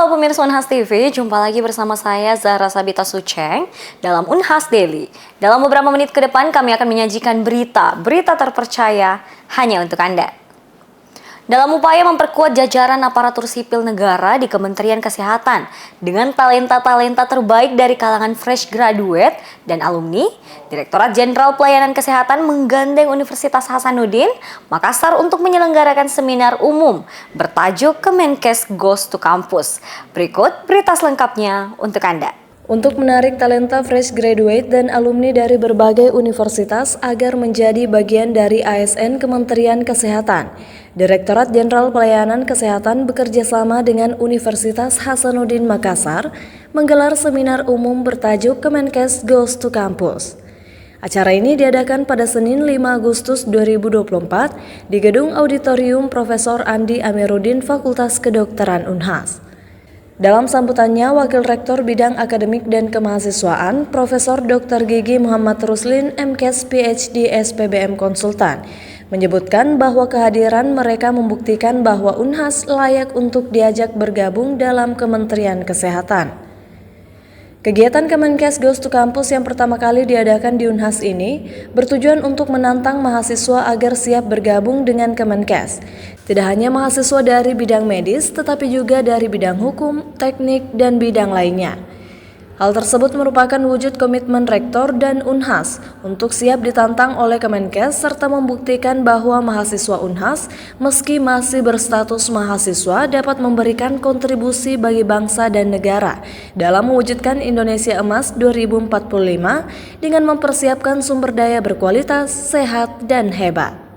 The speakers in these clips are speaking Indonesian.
Halo pemirsa Unhas TV, jumpa lagi bersama saya Zahra Sabita Suceng dalam Unhas Daily. Dalam beberapa menit ke depan kami akan menyajikan berita terpercaya hanya untuk Anda. Dalam upaya memperkuat jajaran aparatur sipil negara di Kementerian Kesehatan dengan talenta-talenta terbaik dari kalangan fresh graduate dan alumni, Direktorat Jenderal Pelayanan Kesehatan menggandeng Universitas Hasanuddin Makassar untuk menyelenggarakan seminar umum bertajuk Kemenkes Goes to Campus. Berikut berita selengkapnya untuk Anda. Untuk menarik talenta fresh graduate dan alumni dari berbagai universitas agar menjadi bagian dari ASN Kementerian Kesehatan, Direktorat Jenderal Pelayanan Kesehatan bekerjasama dengan Universitas Hasanuddin Makassar menggelar seminar umum bertajuk Kemenkes Goes to Campus. Acara ini diadakan pada Senin 5 Agustus 2024 di Gedung Auditorium Profesor Andi Amiruddin Fakultas Kedokteran Unhas. Dalam sambutannya, Wakil Rektor Bidang Akademik dan Kemahasiswaan, Profesor Dr. Gigi Muhammad Ruslin, MKes PhD SPBM Konsultan, menyebutkan bahwa kehadiran mereka membuktikan bahwa Unhas layak untuk diajak bergabung dalam Kementerian Kesehatan. Kegiatan Kemenkes Goes to Campus yang pertama kali diadakan di Unhas ini bertujuan untuk menantang mahasiswa agar siap bergabung dengan Kemenkes. Tidak hanya mahasiswa dari bidang medis, tetapi juga dari bidang hukum, teknik, dan bidang lainnya. Hal tersebut merupakan wujud komitmen Rektor dan Unhas untuk siap ditantang oleh Kemenkes serta membuktikan bahwa mahasiswa Unhas meski masih berstatus mahasiswa dapat memberikan kontribusi bagi bangsa dan negara dalam mewujudkan Indonesia Emas 2045 dengan mempersiapkan sumber daya berkualitas, sehat, dan hebat.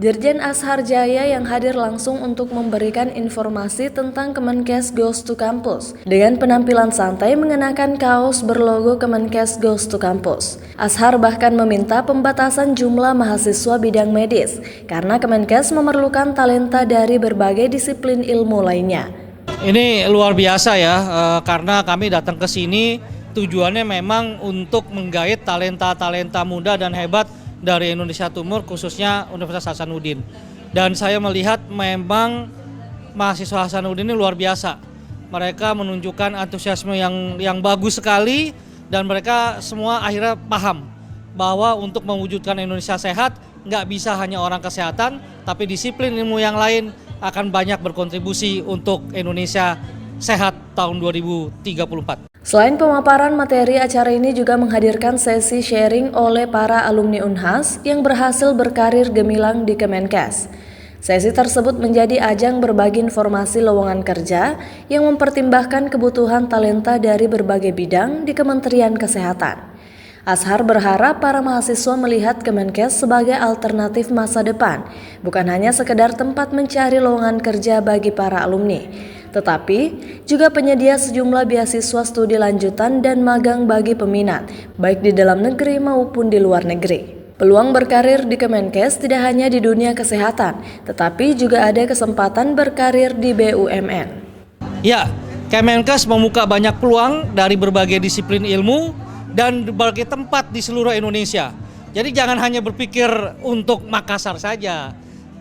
Dirjen Ashar Jaya yang hadir langsung untuk memberikan informasi tentang Kemenkes Goes to Campus dengan penampilan santai mengenakan kaos berlogo Kemenkes Goes to Campus. Ashar bahkan meminta pembatasan jumlah mahasiswa bidang medis karena Kemenkes memerlukan talenta dari berbagai disiplin ilmu lainnya. Ini luar biasa ya, karena kami datang ke sini tujuannya memang untuk menggait talenta-talenta muda dan hebat dari Indonesia Timur, khususnya Universitas Hasanuddin. Dan saya melihat memang mahasiswa Hasanuddin ini luar biasa. Mereka menunjukkan antusiasme yang bagus sekali dan mereka semua akhirnya paham bahwa untuk mewujudkan Indonesia sehat nggak bisa hanya orang kesehatan, tapi disiplin ilmu yang lain akan banyak berkontribusi untuk Indonesia sehat tahun 2034. Selain pemaparan materi, acara ini juga menghadirkan sesi sharing oleh para alumni Unhas yang berhasil berkarir gemilang di Kemenkes. Sesi tersebut menjadi ajang berbagi informasi lowongan kerja yang mempertimbangkan kebutuhan talenta dari berbagai bidang di Kementerian Kesehatan. Ashar berharap para mahasiswa melihat Kemenkes sebagai alternatif masa depan, bukan hanya sekedar tempat mencari lowongan kerja bagi para alumni, tetapi juga penyedia sejumlah beasiswa studi lanjutan dan magang bagi peminat, baik di dalam negeri maupun di luar negeri. Peluang berkarir di Kemenkes tidak hanya di dunia kesehatan, tetapi juga ada kesempatan berkarir di BUMN. Ya, Kemenkes membuka banyak peluang dari berbagai disiplin ilmu dan berbagai tempat di seluruh Indonesia. Jadi jangan hanya berpikir untuk Makassar saja.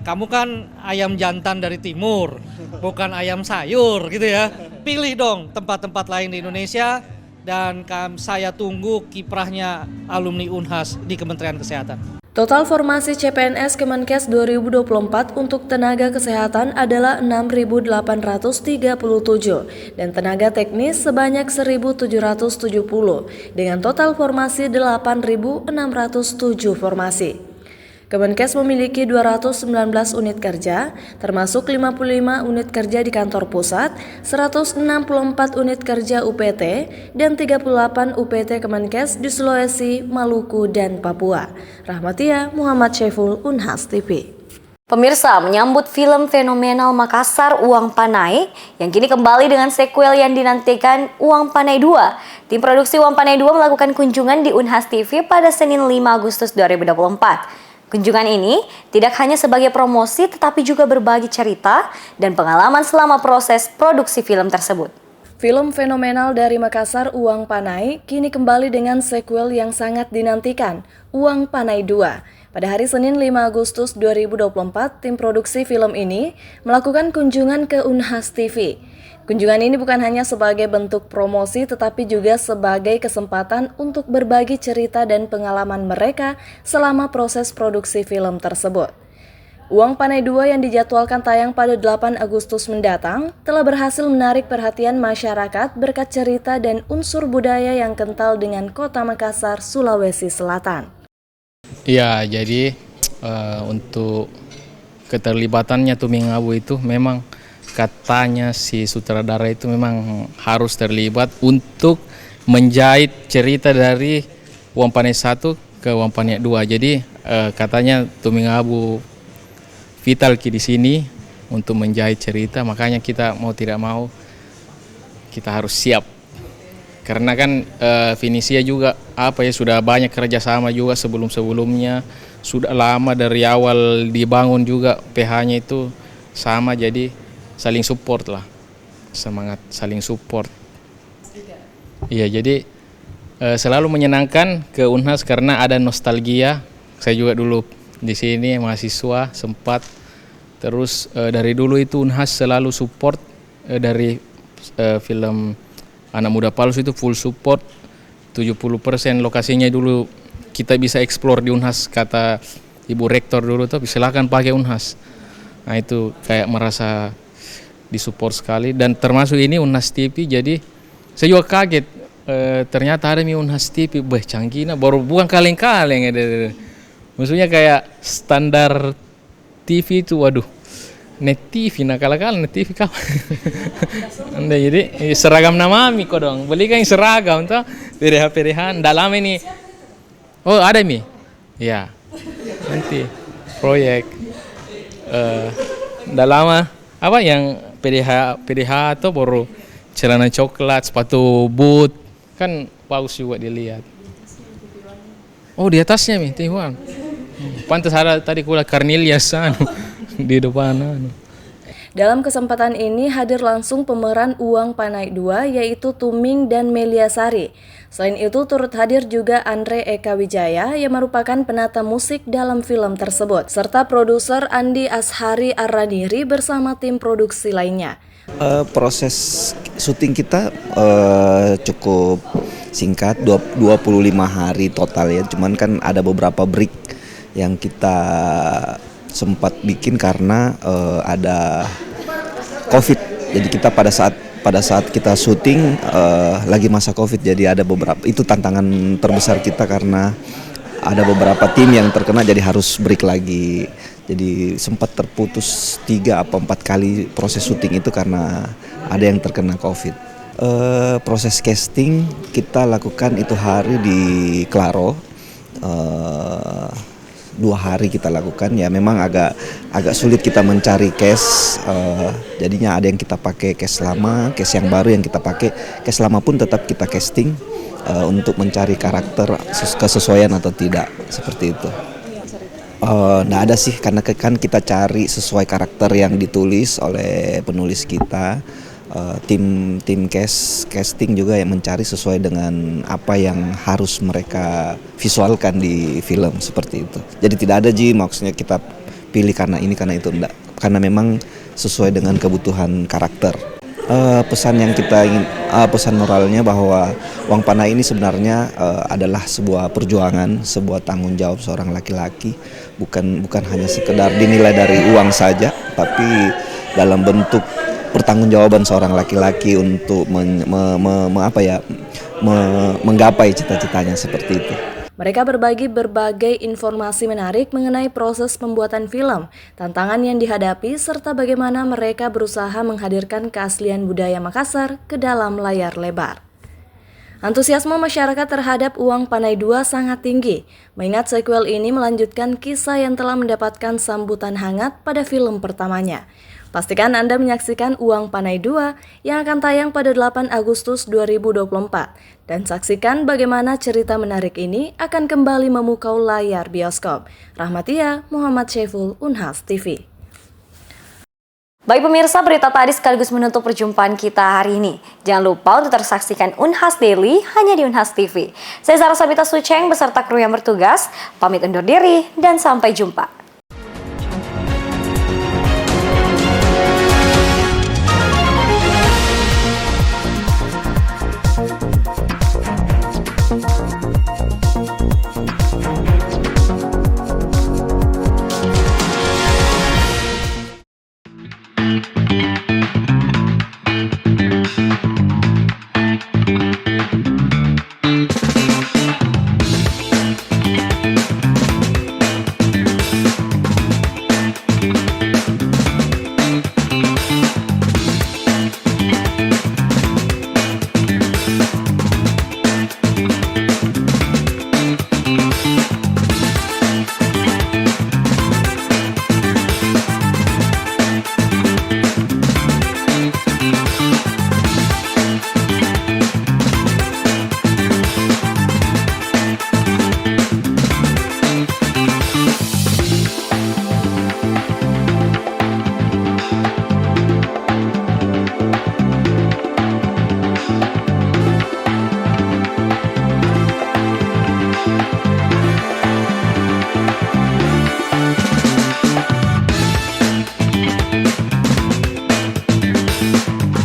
Kamu kan ayam jantan dari timur, bukan ayam sayur gitu ya. Pilih dong tempat-tempat lain di Indonesia dan saya tunggu kiprahnya alumni Unhas di Kementerian Kesehatan. Total formasi CPNS Kemenkes 2024 untuk tenaga kesehatan adalah 6.837 dan tenaga teknis sebanyak 1.770 dengan total formasi 8.607 formasi. Kemenkes memiliki 219 unit kerja, termasuk 55 unit kerja di kantor pusat, 164 unit kerja UPT, dan 38 UPT Kemenkes di Sulawesi, Maluku, dan Papua. Rahmatia Muhammad Syaiful, Unhas TV. Pemirsa, menyambut film fenomenal Makassar Uang Panai yang kini kembali dengan sequel yang dinantikan Uang Panai 2. Tim produksi Uang Panai 2 melakukan kunjungan di Unhas TV pada Senin 5 Agustus 2024. Kunjungan ini tidak hanya sebagai promosi tetapi juga berbagi cerita dan pengalaman selama proses produksi film tersebut. Film fenomenal dari Makassar Uang Panai kini kembali dengan sequel yang sangat dinantikan, Uang Panai 2. Pada hari Senin 5 Agustus 2024, tim produksi film ini melakukan kunjungan ke Unhas TV. Kunjungan ini bukan hanya sebagai bentuk promosi tetapi juga sebagai kesempatan untuk berbagi cerita dan pengalaman mereka selama proses produksi film tersebut. Uang Panai 2 yang dijadwalkan tayang pada 8 Agustus mendatang telah berhasil menarik perhatian masyarakat berkat cerita dan unsur budaya yang kental dengan Kota Makassar, Sulawesi Selatan. Iya, jadi untuk keterlibatannya Tuming Abu itu memang katanya si sutradara itu memang harus terlibat untuk menjahit cerita dari Uang Panai 1 ke Uang Panai 2. Jadi katanya Tuming Abu vital di sini untuk menjahit cerita, makanya kita mau tidak mau kita harus siap. Karena kan Finisia juga sudah banyak kerjasama juga sebelumnya, sudah lama dari awal dibangun juga PH-nya itu sama, jadi saling support lah, semangat saling support. Iya, jadi selalu menyenangkan ke Unhas karena ada nostalgia. Saya juga dulu di sini mahasiswa sempat, terus dari dulu itu Unhas selalu support dari film Anak Muda Palsu itu full support 70% lokasinya dulu kita bisa explore di Unhas, kata Ibu Rektor dulu tuh silakan pakai Unhas. Nah itu kayak merasa disupport sekali, dan termasuk ini Unhas TV, jadi saya juga kaget ternyata ada Unhas TV, canggih, baru bukan kaleng-kaleng ada. Maksudnya kayak standar TV itu, waduh, net TV, nakal-nakal net TV kau. Jadi seragam nama mi kok dong, beli kan seragam tuh, PDH-PDH, dalam ini. Oh ada mi, ya nanti proyek dalam apa yang PDH atau baru celana coklat, sepatu boot, kan bagus juga dilihat. Oh di atasnya mi, Tihuan. Pantas ada tadi kula Cornelius di depan. Dalam kesempatan ini hadir langsung pemeran Uang Panai 2 yaitu Tuming dan Melia Sari. Selain itu turut hadir juga Andre Eka Wijaya yang merupakan penata musik dalam film tersebut, serta produser Andi Ashari Arradiri bersama tim produksi lainnya. Proses syuting kita cukup singkat, 25 hari total ya, cuman kan ada beberapa break yang kita sempat bikin karena ada COVID. Jadi kita pada saat kita syuting lagi masa COVID, jadi ada beberapa, itu tantangan terbesar kita karena ada beberapa tim yang terkena, jadi harus break lagi. Jadi sempat terputus 3 atau 4 kali proses syuting itu karena ada yang terkena COVID. Proses casting kita lakukan itu hari di Claro. 2 hari kita lakukan, ya memang agak sulit kita mencari cast, jadinya ada yang kita pakai cast lama, cast yang baru yang kita pakai. Cast lama pun tetap kita casting untuk mencari karakter kesesuaian atau tidak, seperti itu. Nggak ada sih, karena kan kita cari sesuai karakter yang ditulis oleh penulis kita. Tim casting juga yang mencari sesuai dengan apa yang harus mereka visualkan di film, seperti itu. Jadi tidak ada maksudnya kita pilih karena ini karena itu, enggak, karena memang sesuai dengan kebutuhan karakter. Pesan yang kita ingin, pesan moralnya bahwa Uang Panai ini sebenarnya adalah sebuah perjuangan, sebuah tanggung jawab seorang laki-laki, bukan hanya sekedar dinilai dari uang saja, tapi dalam bentuk pertanggungjawaban seorang laki-laki untuk menggapai cita-citanya, seperti itu. Mereka berbagi berbagai informasi menarik mengenai proses pembuatan film, tantangan yang dihadapi, serta bagaimana mereka berusaha menghadirkan keaslian budaya Makassar ke dalam layar lebar. Antusiasme masyarakat terhadap Uang Panai 2 sangat tinggi, mengingat sequel ini melanjutkan kisah yang telah mendapatkan sambutan hangat pada film pertamanya. Pastikan Anda menyaksikan Uang Panai 2 yang akan tayang pada 8 Agustus 2024 dan saksikan bagaimana cerita menarik ini akan kembali memukau layar bioskop. Rahmatia Muhammad Syaiful, Unhas TV. Baik pemirsa, berita tadi sekaligus menutup perjumpaan kita hari ini. Jangan lupa untuk tersaksikan Unhas Daily hanya di Unhas TV. Saya Zara Sabita Suceng beserta kru yang bertugas, pamit undur diri dan sampai jumpa.